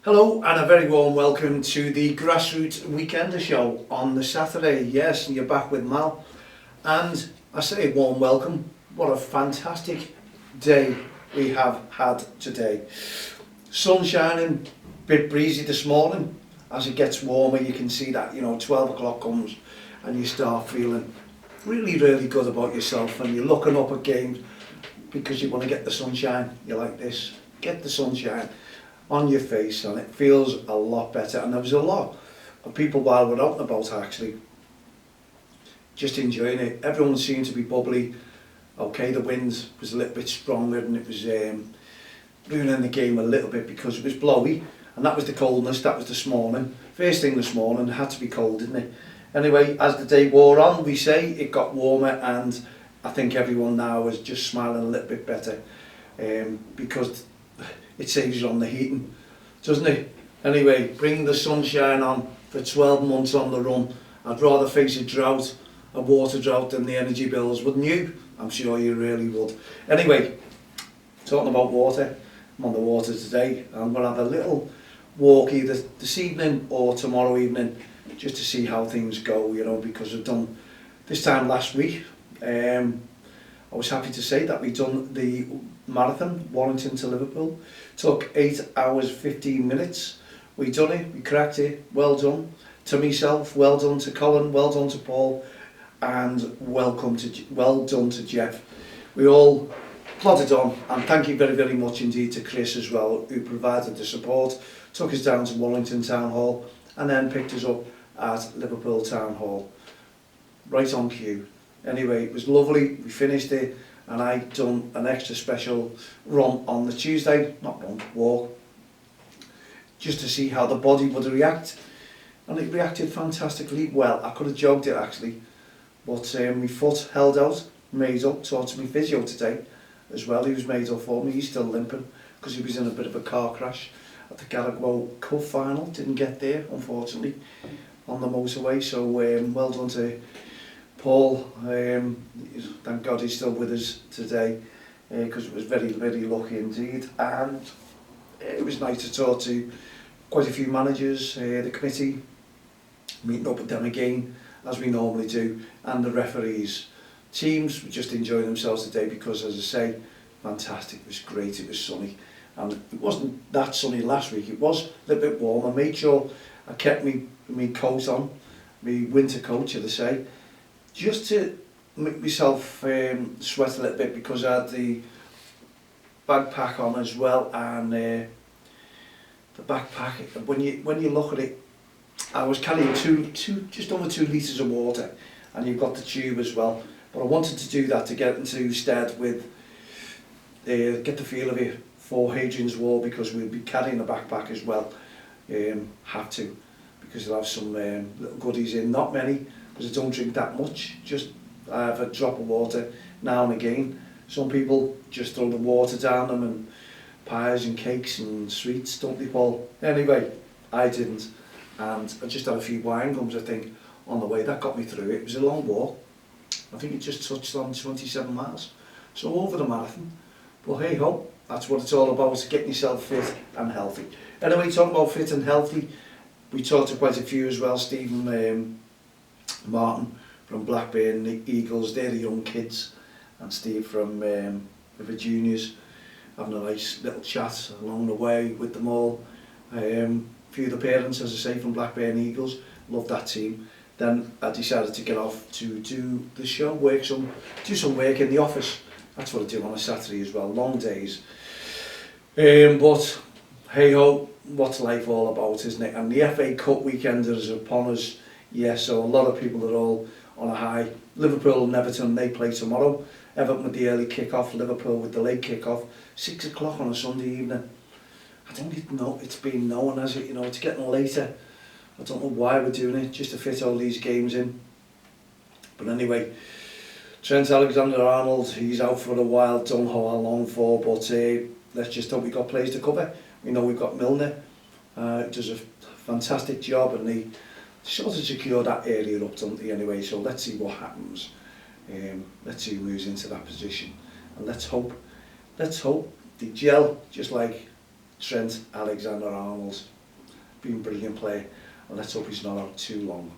Hello and a very warm welcome to the Grassroots Weekender Show on the Saturday. Yes, you're back with Mal, and I say warm welcome. What a fantastic day we have had today. Sun shining, bit breezy this morning. As it gets warmer you can see that 12 o'clock comes and you start feeling really good about yourself, and you're looking up at games because you want to get the sunshine. You're like this, get the sunshine on your face, and it feels a lot better. And there was a lot of people while we're out and about actually just enjoying it. Everyone seemed to be bubbly. Okay, the wind was a little bit stronger and it was ruining the game a little bit because it was blowy, and that was the coldness. That was this morning. First thing this morning, it had to be cold, didn't it? Anyway, as the day wore on, we say it got warmer, and I think everyone now is just smiling a little bit better because it saves you on the heating, doesn't it? Anyway, bring the sunshine on for 12 months on the run. I'd rather face a drought, a water drought, than the energy bills, wouldn't you? I'm sure you really would. Anyway, talking about water, I'm on the water today. I'm going to have a little walk either this evening or tomorrow evening just to see how things go, because I've done this time last week. I was happy to say that we've done the marathon, Warrington to Liverpool. Took 8 hours 15 minutes. We done it, we cracked it, well done to myself, well done to Colin, well done to Paul, and well done to Jeff. We all plodded on, and thank you very much indeed to Chris as well, who provided the support, took us down to Warrington Town Hall and then picked us up at Liverpool Town Hall, right on cue. Anyway, it was lovely, we finished it, and I done an extra special run on the Tuesday, walk, just to see how the body would react, and it reacted fantastically well. I could have jogged it actually, but my foot held out, made up. Talked to my physio today as well. He was made up for me. He's still limping because he was in a bit of a car crash at the Gallagher Cup final. Didn't get there, unfortunately, on the motorway. So well done to Paul. Thank God he's still with us today, because it was very lucky indeed. And it was nice to talk to quite a few managers, the committee, meeting up with them again as we normally do, and the referees. Teams were just enjoying themselves today because, as I say, fantastic. It was great. It was sunny, and it wasn't that sunny last week. It was a little bit warm. I made sure I kept me coat on, my winter coat, should I say, just to make myself sweat a little bit, because I had the backpack on as well. And the backpack, when you look at it, I was carrying just over 2 litres of water, and you've got the tube as well. But I wanted to do that to get into stead with, get the feel of it for Hadrian's Wall, because we'll be carrying a backpack as well. Have to, because I'll have some little goodies in, not many, because I don't drink that much. Just I have a drop of water now and again. Some people just throw the water down them, and pies and cakes and sweets, don't they, Paul? Anyway, I didn't, and I just had a few wine gums, I think, on the way. That got me through it. It was a long walk. I think it just touched on 27 miles, so over the marathon. But hey ho, that's what it's all about, getting yourself fit and healthy. Anyway, talking about fit and healthy, we talked to quite a few as well. Stephen Martin from Blackburn the Eagles, they're the young kids, and Steve from the juniors, having a nice little chat along the way with them all. A few of the parents, as I say, from Blackburn Eagles, love that team. Then I decided to get off to do the show, do some work in the office. That's what I do on a Saturday as well, long days. But hey ho, what's life all about, isn't it? And the FA Cup weekend is upon us. Yeah, so a lot of people are all on a high. Liverpool and Everton, they play tomorrow. Everton with the early kick-off, Liverpool with the late kick-off. 6 o'clock on a Sunday evening. I don't even know, it's been known as it, it's getting later. I don't know why we're doing it, just to fit all these games in. But anyway, Trent Alexander-Arnold, he's out for a while, don't know how long for, but let's just hope we've got players to cover. We know we've got Milner, who does a fantastic job, and they sort of secure that area up, don't they, anyway? So let's see what happens. Let's see who moves into that position. And let's hope they gel just like Trent Alexander-Arnold. been a brilliant player, and let's hope he's not out too long.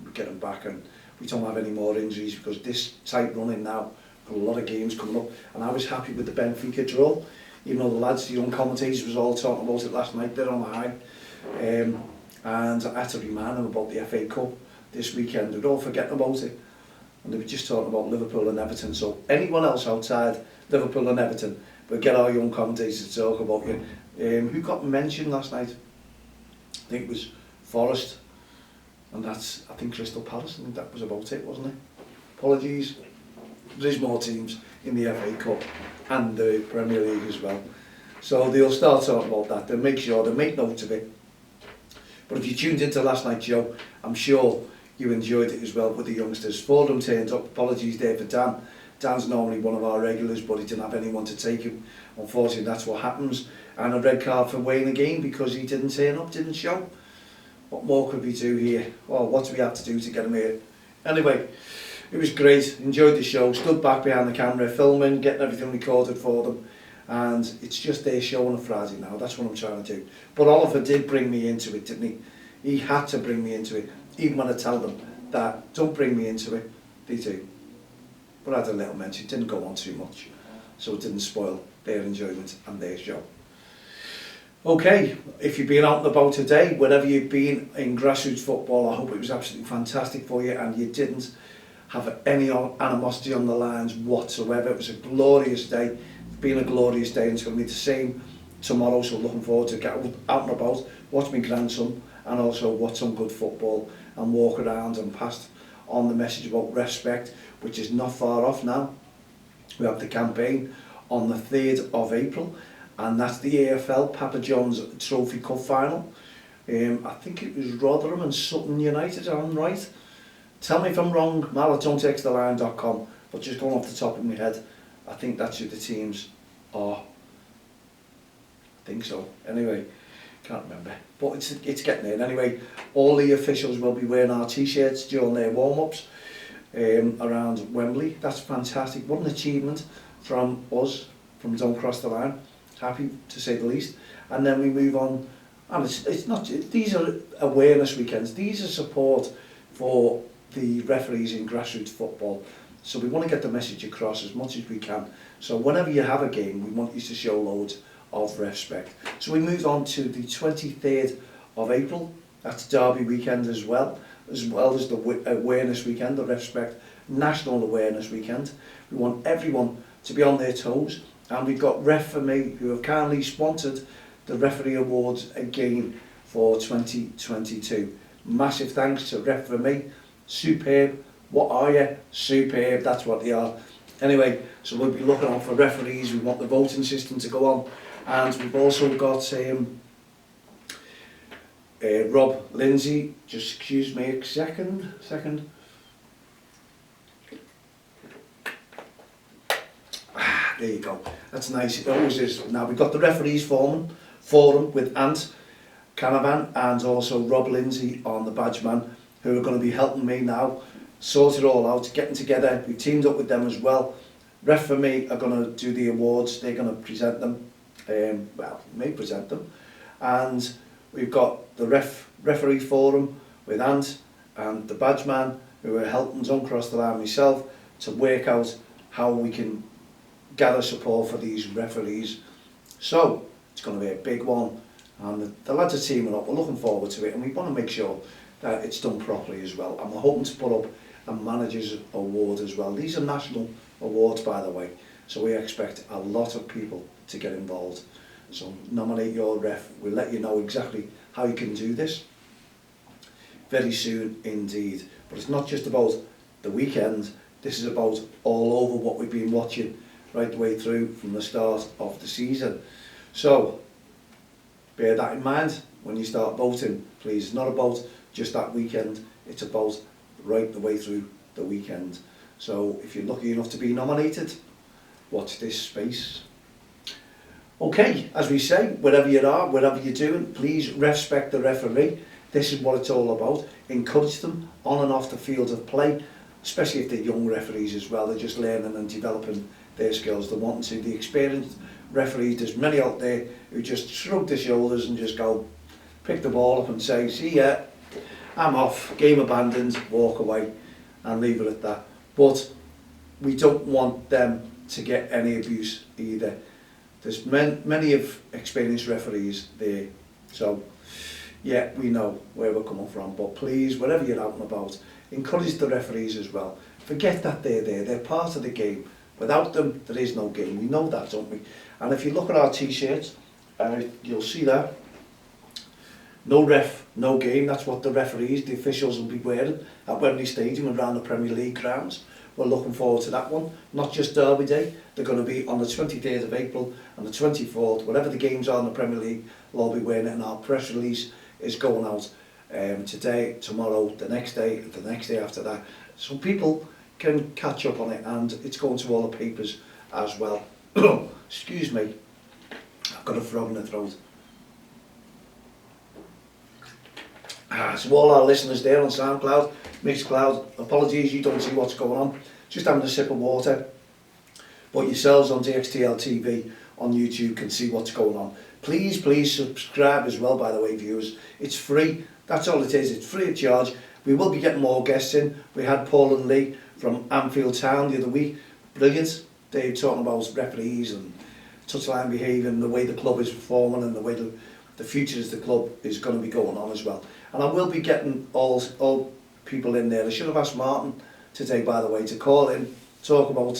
We get him back and we don't have any more injuries, because this tight running now, got a lot of games coming up, and I was happy with the Benfica draw, even though the lads, the young commentators was all talking about it last night, they're on the high. And I had to remind them about the FA Cup this weekend. They're all forgetting about it, and they were just talking about Liverpool and Everton. So anyone else outside Liverpool and Everton, we'll get our young commentators to talk about you. Who got mentioned last night? I think it was Forest, and that's, I think, Crystal Palace. I think that was about it, wasn't it? Apologies. There's more teams in the FA Cup and the Premier League as well. So they'll start talking about that. They'll make sure, they'll make note of it. But if you tuned into last night's show, I'm sure you enjoyed it as well with the youngsters. 4 of them turned up. Apologies there for Dan. Dan's normally one of our regulars, but he didn't have anyone to take him. Unfortunately, that's what happens. And a red card for Wayne again because he didn't turn up, didn't show. What more could we do here? Well, what do we have to do to get him here? Anyway, it was great. Enjoyed the show. Stood back behind the camera, filming, getting everything recorded for them. And it's just their show on a Friday now. That's what I'm trying to do. But Oliver did bring me into it, didn't he? He had to bring me into it. Even when I tell them that, don't bring me into it, they do. But I had a little mention. It didn't go on too much. So it didn't spoil their enjoyment and their show. Okay, if you've been out and about today, wherever you've been in grassroots football, I hope it was absolutely fantastic for you and you didn't have any animosity on the lines whatsoever. It was a glorious day. It's been a glorious day, and it's going to be the same tomorrow, so looking forward to get out and about, watch my grandson, and also watch some good football and walk around and pass on the message about REFspect, which is not far off now. We have the campaign on the 3rd of April, and that's the AFL Papa John's Trophy Cup final. I think it was Rotherham and Sutton United, I'm right. Tell me if I'm wrong, Mal at don'ttexttheline.com, but just going off the top of my head, I think that's who the teams are. I think so. Anyway, can't remember. But it's getting there. Anyway, all the officials will be wearing our T-shirts during their warm-ups around Wembley. That's fantastic. What an achievement from us, from Don't Cross the Line. Happy to say the least. And then we move on. And it's not, these are awareness weekends. These are support for the referees in grassroots football. So we want to get the message across as much as we can. So whenever you have a game, we want you to show loads of REFspect. So we move on to the 23rd of April. That's Derby weekend as well as the awareness weekend, the REFspect National Awareness Weekend. We want everyone to be on their toes, and we've got Ref for Me, who have kindly sponsored the referee awards again for 2022. Massive thanks to Ref for Me. Superb. What are you? Superb. That's what they are. Anyway, so we'll be looking out for referees. We want the voting system to go on, and we've also got Rob Lindsay. Just excuse me a second. There you go. That's nice. It always is. Now we've got the referees forum with Ant Canavan and also Rob Lindsay on the badge man, who are going to be helping me now sort it all out, getting together. We've teamed up with them as well. Ref for Me are going to do the awards. They're going to present them. Well, may present them. And we've got the referee forum with Ant and the badge man, who are helping Don't Cross the Line myself to work out how we can gather support for these referees. So it's going to be a big one, and the lads are teaming up. We're looking forward to it, and we want to make sure that it's done properly as well. And we're hoping to put up a manager's award as well. These are national awards, by the way, so we expect a lot of people to get involved. So nominate your ref. We'll let you know exactly how you can do this very soon indeed. But it's not just about the weekend. This is about all over what we've been watching right the way through from the start of the season. So bear that in mind when you start voting, please. It's not about just that weekend, it's about right the way through the weekend. So if you're lucky enough to be nominated, watch this space. Okay, as we say, wherever you are, whatever you're doing, please REFspect the referee. This is what it's all about. Encourage them on and off the field of play, especially if they're young referees as well. They're just learning and developing their skills. They're wanting to. The experienced referees, there's many out there who just shrug their shoulders and just go, pick the ball up and say, see ya, I'm off, game abandoned, walk away and leave it at that. But we don't want them to get any abuse either. There's many of experienced referees there, so yeah, we know where we're coming from. But please, wherever you're out and about, encourage the referees as well. Forget that they're there, they're part of the game. Without them, there is no game. We know that, don't we? And if you look at our T-shirts, you'll see that. No ref, no game. That's what the referees, the officials will be wearing at Wembley Stadium and around the Premier League grounds. We're looking forward to that one. Not just Derby Day. They're going to be on the 23rd of April and the 24th. Whatever the games are in the Premier League, we'll all be wearing it. And our press release is going out today, tomorrow, the next day after that. So people can catch up on it, and it's going to all the papers as well. Excuse me. I've got a frog in the throat. So all our listeners there on SoundCloud, Mixcloud, apologies you don't see what's going on, just having a sip of water, but yourselves on DXTL TV on YouTube can see what's going on. Please subscribe as well, by the way, viewers. It's free, that's all it is, it's free of charge. We will be getting more guests in. We had Paul and Lee from Anfield Town the other week, brilliant. They were talking about referees and touchline behaviour and the way the club is performing and the way the future of the club is going to be going on as well. And I will be getting all people in there. I should have asked Martin today, by the way, to call in, talk about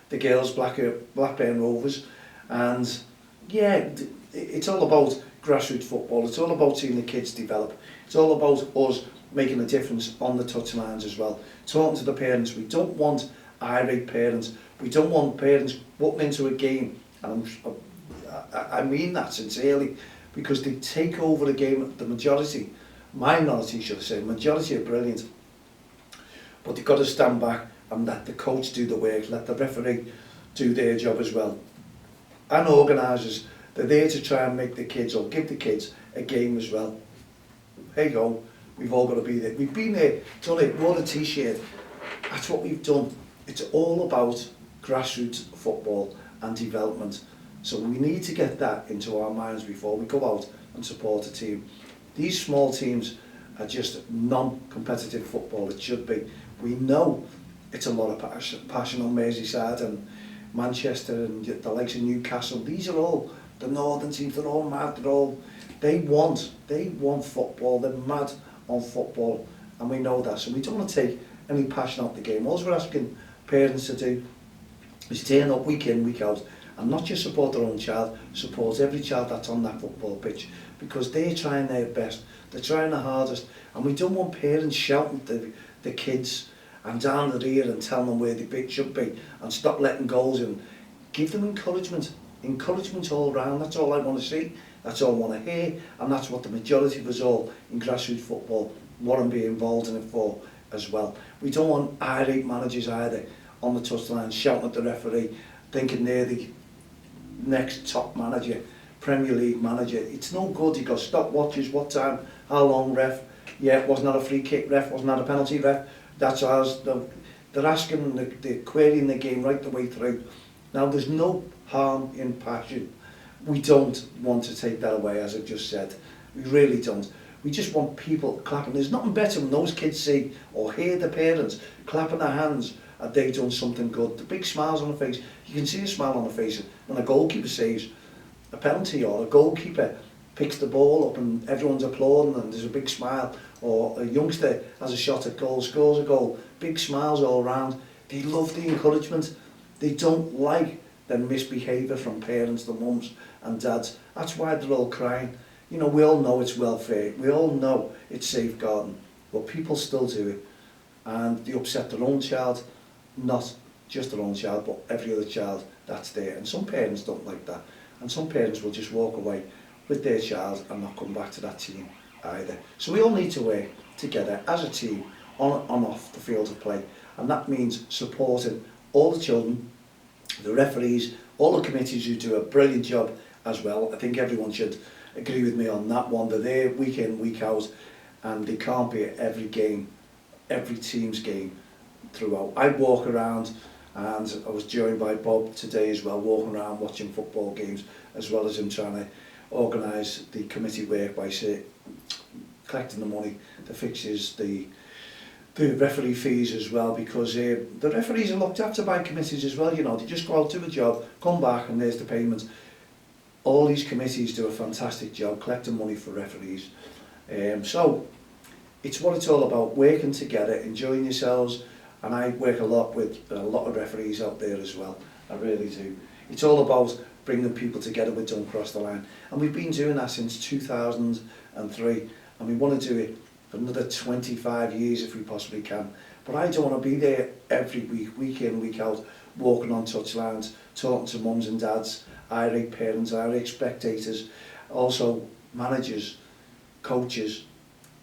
the girls, Blackburn Rovers. And yeah, it's all about grassroots football. It's all about seeing the kids develop. It's all about us making a difference on the touchlines as well. Talking to the parents. We don't want irate parents. We don't want parents walking into a game, and I mean that sincerely, because they take over the game. The minority should I say, majority are brilliant, but they've got to stand back and let the coach do the work, let the referee do their job as well. And organisers, they're there to try and make the kids, or give the kids, a game as well. Hey ho, we've all got to be there. We've been there, done it, wore a T-shirt. That's what we've done. It's all about grassroots football and development. So we need to get that into our minds before we go out and support a team. These small teams are just non-competitive football. It should be. We know it's a lot of passion on Merseyside and Manchester and the likes of Newcastle. These are all the northern teams. They're all mad. They want football. They're mad on football, and we know that. So we don't want to take any passion out of the game. All we're asking parents to do is turn up week in, week out, and not just support their own child, support every child that's on that football pitch, because they're trying their best, they're trying their hardest, and we don't want parents shouting at the kids and down their ear and telling them where they should be, and stop letting goals in. Give them encouragement all round. That's all I want to see, that's all I want to hear, and that's what the majority of us all in grassroots football want to be involved in it for as well. We don't want irate managers either on the touchline shouting at the referee, thinking they're the next top manager, Premier League manager. It's no good. You've got stopwatches, what time, how long, ref. Yeah, it wasn't that a free kick, ref, wasn't that a penalty, ref. That's ours. They're asking, they're querying the game right the way through. Now, there's no harm in passion. We don't want to take that away, as I've just said. We really don't. We just want people clapping. There's nothing better when those kids see or hear the parents clapping their hands and they've done something good. The big smiles on the face. You can see a smile on the face when a goalkeeper saves a penalty, or a goalkeeper picks the ball up and everyone's applauding and there's a big smile, or a youngster has a shot at goal, scores a goal, big smiles all around. They love the encouragement. They don't like the misbehaviour from parents, the mums and dads. That's why they're all crying. You know, we all know it's welfare, we all know it's safeguarding, but people still do it, and they upset their own child, not just their own child, but every other child that's there. And some parents don't like that, and some parents will just walk away with their child and not come back to that team either. So we all need to work together as a team on and off the field of play, and that means supporting all the children, the referees, all the committees who do a brilliant job as well. I think everyone should agree with me on that one. They're there week in, week out, and they can't be at every game, every team's game throughout. I walk around, and I was joined by Bob today as well, walking around watching football games, as well as him trying to organise the committee work by collecting the money, the fixtures, the referee fees as well, because the referees are looked after by committees as well. You know, they just go out, do a job, come back, and there's the payment. All these committees do a fantastic job collecting money for referees. So it's what it's all about, working together, enjoying yourselves, and I work a lot with a lot of referees out there as well. I really do. It's all about bringing people together with Don't Cross the Line, and we've been doing that since 2003, and we want to do it for another 25 years if we possibly can. But I don't want to be there every week, week in, week out, walking on touchlines, talking to mums and dads, irate parents, irate spectators, also managers, coaches.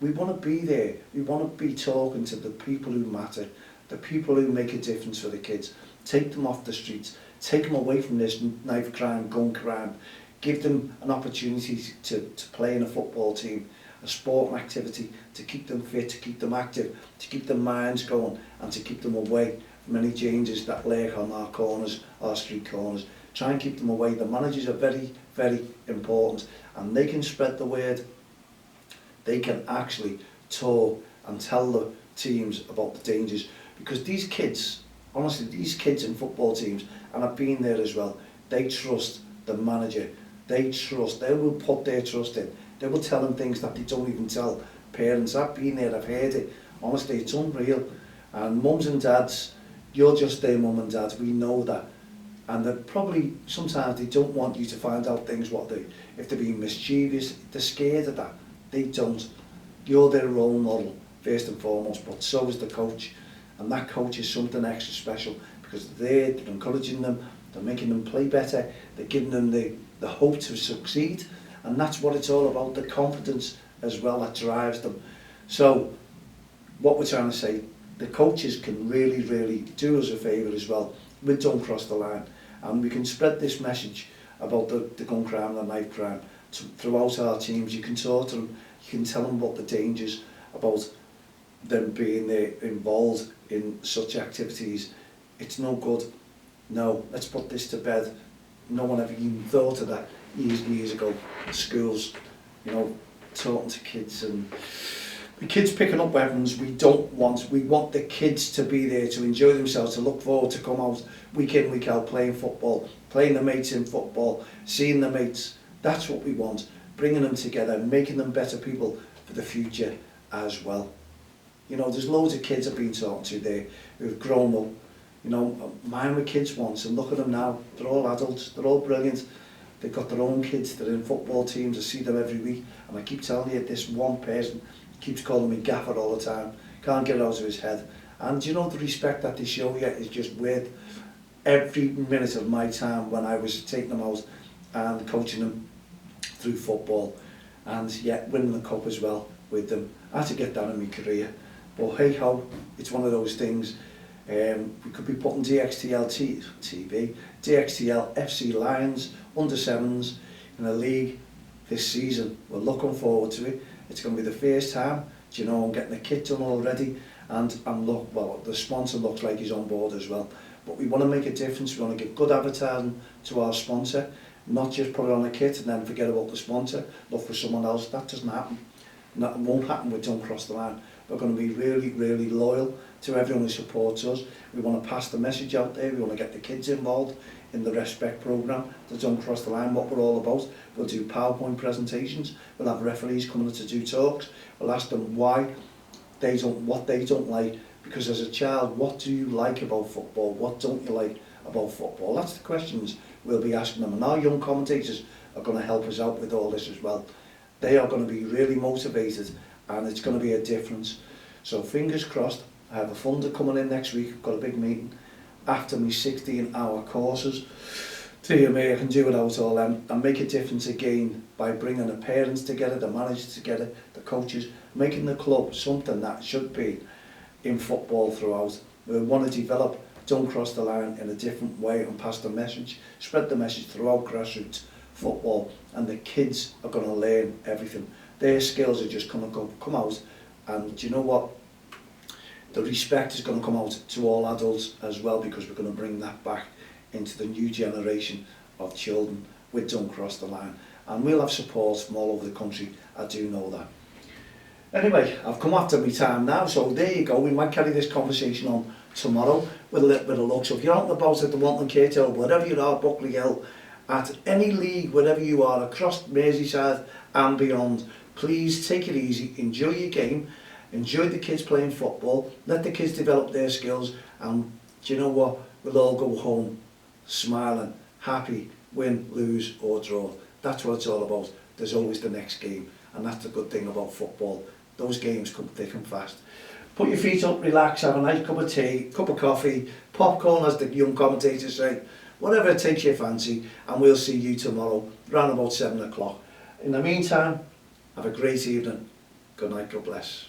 We want to be there. We want to be talking to the people who matter, the people who make a difference for the kids. Take them off the streets, take them away from this knife crime, gun crime, give them an opportunity to play in a football team, a sporting activity, to keep them fit, to keep them active, to keep their minds going, and to keep them away from any dangers that lurk on our corners, our street corners. Try and keep them away. The managers are very, very important, and they can spread the word. They can actually talk and tell the teams about the dangers, because these kids, honestly, these kids in football teams, and I've been there as well, they trust the manager. They will put their trust in. They will tell them things that they don't even tell parents. I've been there, I've heard it. Honestly, it's unreal. And mums and dads, you're just their mum and dad, we know that. And they're probably, sometimes they don't want you to find out things, if they're being mischievous, they're scared of that. They don't. You're their role model, first and foremost, but so is the coach. And that coach is something extra special, because they're encouraging them, they're making them play better, they're giving them the hope to succeed, and that's what it's all about, the confidence as well that drives them. So what we're trying to say, the coaches can really, really do us a favour as well with Don't Cross the Line, and we can spread this message about the gun crime and the knife crime throughout our teams. You can talk to them, you can tell them about the dangers, about them being involved in such activities. It's no good. No, let's put this to bed. No one ever even thought of that years and years ago. Schools, you know, talking to kids, and the kids picking up weapons. We want the kids to be there, to enjoy themselves, to look forward to come out week in, week out, playing football, playing the mates in football, seeing the mates. That's what we want, bringing them together, making them better people for the future as well. You know, there's loads of kids I've been talking to there who've grown up. You know, mine were kids once, and look at them now. They're all adults, they're all brilliant. They've got their own kids, they're in football teams, I see them every week. And I keep telling you, this one person keeps calling me Gaffer all the time, can't get it out of his head. And you know, the respect that they show you is just worth every minute of my time when I was taking them out and coaching them through football, and yet winning the cup as well with them. I had to get that in my career, but hey ho, it's one of those things. We could be putting DXTL TV, DXTL FC Lions under 7s in a league this season. We're looking forward to it. It's going to be the first time. Do you know, I'm getting the kit done already, and the sponsor looks like he's on board as well. But we want to make a difference. We want to give good advertising to our sponsor, not just put it on a kit and then forget about the sponsor, look for someone else. That doesn't happen. That won't happen with Don't Cross the Line. We're going to be really, really loyal to everyone who supports us. We want to pass the message out there. We want to get the kids involved in the REFspect programme, the Don't Cross the Line, what we're all about. We'll do PowerPoint presentations. We'll have referees coming to do talks. We'll ask them what they don't like. Because as a child, what do you like about football? What don't you like about football? That's the questions we'll be asking them. And our young commentators are going to help us out with all this as well. They are going to be really motivated, and it's going to be a difference. So fingers crossed. I have a funder coming in next week. I've got a big meeting after my 16-hour courses. Dear me, I can do without all them and make a difference again by bringing the parents together, the managers together, the coaches, making the club something that should be in football throughout. We want to develop Don't Cross the Line in a different way and pass the message, spread the message throughout grassroots football, and the kids are going to learn everything. Their skills are just going to come out, and do you know what? The respect is going to come out to all adults as well, because we're going to bring that back into the new generation of children with Don't Cross the Line. and we'll have support from all over the country. I do know that. Anyway, I've come after my time now, so there you go. We might carry this conversation on tomorrow with a little bit of luck. So if you're out and about at the Wantley Cato, wherever you are, Buckley Hill, at any league, wherever you are, across Merseyside and beyond, please take it easy, enjoy your game, enjoy the kids playing football, let the kids develop their skills, and do you know what? We'll all go home smiling, happy, win, lose or draw. That's what it's all about. There's always the next game, and that's the good thing about football. Those games come thick and fast. Put your feet up, relax, have a nice cup of tea, cup of coffee, popcorn as the young commentators say, whatever it takes your fancy, and we'll see you tomorrow around about 7 o'clock. In the meantime, have a great evening. Good night, God bless.